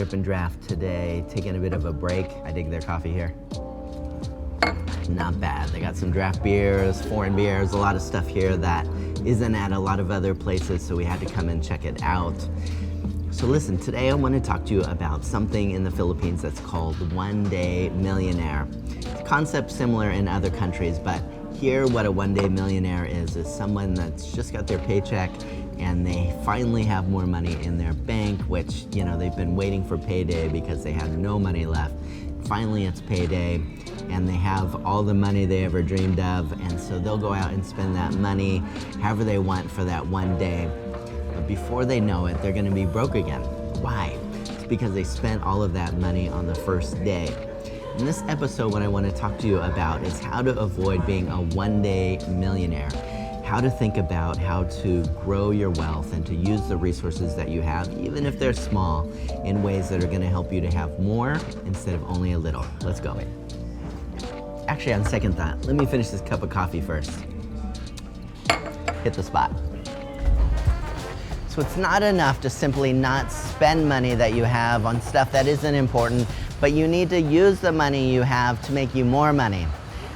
Drip and Draft today, taking a bit of a break. I dig their coffee here. Not bad. They got some draft beers, foreign beers, a lot of stuff here that isn't at a lot of other places, so we had to come and check it out. So listen, today I want to talk to you about something in the Philippines that's called One Day Millionaire. It's a concept similar in other countries, but here what a One Day Millionaire is someone that's just got their paycheck and they finally have more money in their bank, which, you know, they've been waiting for payday because they had no money left. Finally it's payday and they have all the money they ever dreamed of, and so they'll go out and spend that money however they want for that one day. But before they know it, they're gonna be broke again. Why? It's because they spent all of that money on the first day. In this episode, what I want to talk to you about is how to avoid being a one-day millionaire. How to think about how to grow your wealth and to use the resources that you have, even if they're small, in ways that are going to help you to have more instead of only a little. Let's go. Actually, on second thought, let me finish this cup of coffee first. Hit the spot. So it's not enough to simply not spend money that you have on stuff that isn't important, but you need to use the money you have to make you more money.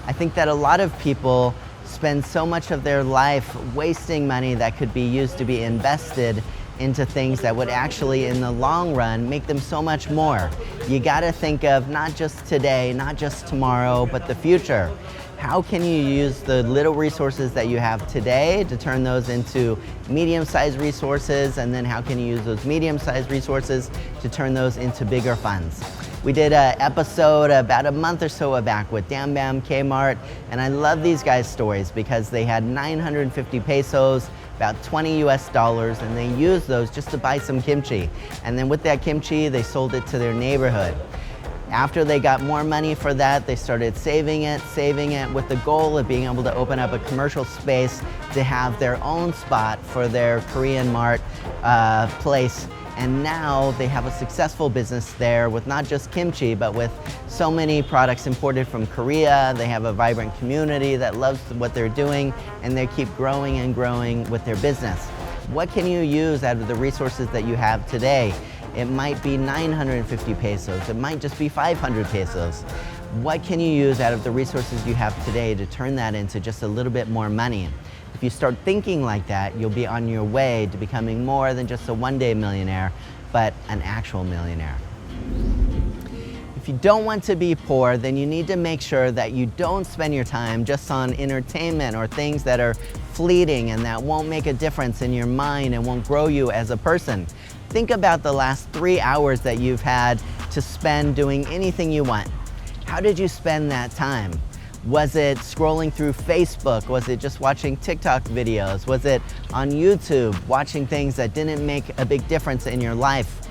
I think that a lot of people spend so much of their life wasting money that could be used to be invested into things that would actually, in the long run, make them so much more. You gotta think of not just today, not just tomorrow, but the future. How can you use the little resources that you have today to turn those into medium-sized resources, and then how can you use those medium-sized resources to turn those into bigger funds? We did an episode about a month or so back with Dam Bam Kmart, and I love these guys' stories because they had 950 pesos, about 20 US dollars, and they used those just to buy some kimchi. And then with that kimchi, they sold it to their neighborhood. After they got more money for that, they started saving it with the goal of being able to open up a commercial space to have their own spot for their Korean Mart place. And now they have a successful business there with not just kimchi, but with so many products imported from Korea. They have a vibrant community that loves what they're doing, and they keep growing and growing with their business. What can you use out of the resources that you have today? It might be 950 pesos, it might just be 500 pesos. What can you use out of the resources you have today to turn that into just a little bit more money? If you start thinking like that, you'll be on your way to becoming more than just a one-day millionaire, but an actual millionaire. If you don't want to be poor, then you need to make sure that you don't spend your time just on entertainment or things that are fleeting and that won't make a difference in your mind and won't grow you as a person. Think about the last 3 hours that you've had to spend doing anything you want. How did you spend that time? Was it scrolling through Facebook? Was it just watching TikTok videos? Was it on YouTube, watching things that didn't make a big difference in your life?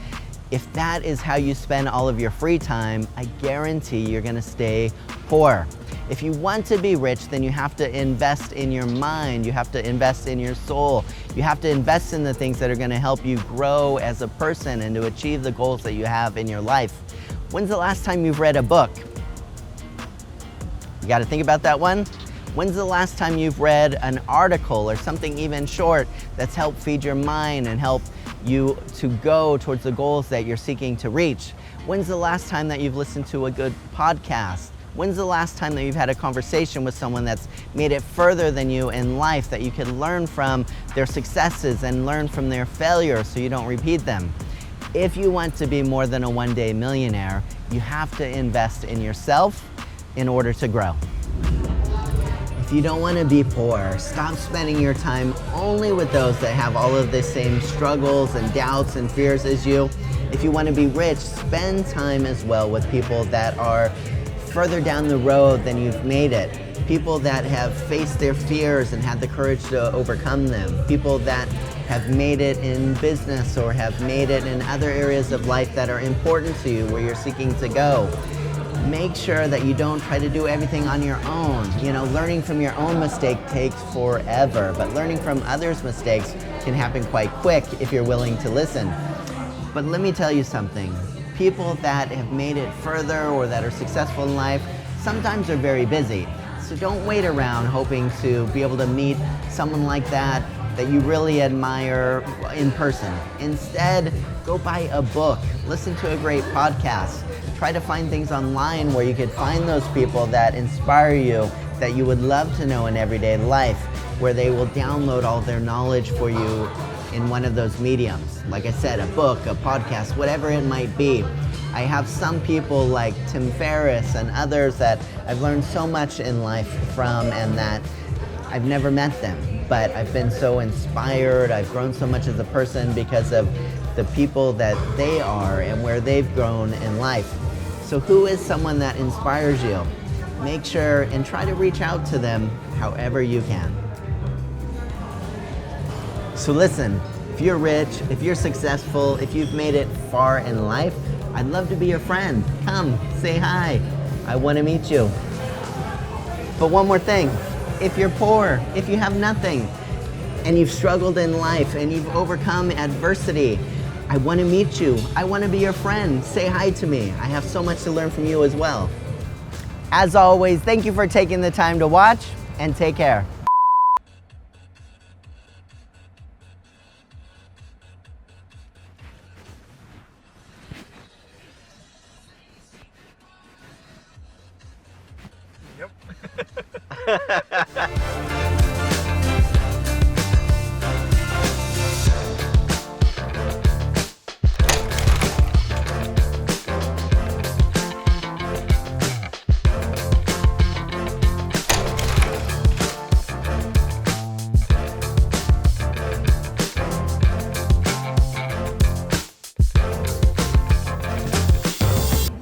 If that is how you spend all of your free time, I guarantee you're gonna stay poor. If you want to be rich, then you have to invest in your mind, you have to invest in your soul, you have to invest in the things that are gonna help you grow as a person and to achieve the goals that you have in your life. When's the last time you've read a book? You gotta think about that one. When's the last time you've read an article or something even short that's helped feed your mind and help you to go towards the goals that you're seeking to reach? When's the last time that you've listened to a good podcast? When's the last time that you've had a conversation with someone that's made it further than you in life, that you can learn from their successes and learn from their failures so you don't repeat them? If you want to be more than a one-day millionaire, you have to invest in yourself in order to grow. If you don't want to be poor, stop spending your time only with those that have all of the same struggles and doubts and fears as you. If you want to be rich, spend time as well with people that are further down the road than you've made it. People that have faced their fears and had the courage to overcome them. People that have made it in business or have made it in other areas of life that are important to you, where you're seeking to go. Make sure that you don't try to do everything on your own. You know, learning from your own mistake takes forever, but learning from others' mistakes can happen quite quick if you're willing to listen. But let me tell you something. People that have made it further or that are successful in life sometimes are very busy. So don't wait around hoping to be able to meet someone like that that you really admire in person. Instead, go buy a book, listen to a great podcast, try to find things online where you could find those people that inspire you, that you would love to know in everyday life, where they will download all their knowledge for you in one of those mediums. Like I said, a book, a podcast, whatever it might be. I have some people like Tim Ferriss and others that I've learned so much in life from, and that I've never met them, but I've been so inspired. I've grown so much as a person because of the people that they are and where they've grown in life. So who is someone that inspires you? Make sure and try to reach out to them however you can. So listen, if you're rich, if you're successful, if you've made it far in life, I'd love to be your friend. Come, say hi. I want to meet you. But one more thing, if you're poor, if you have nothing, and you've struggled in life and you've overcome adversity, I want to meet you. I want to be your friend. Say hi to me. I have so much to learn from you as well. As always, thank you for taking the time to watch, and take care.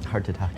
Hard to talk.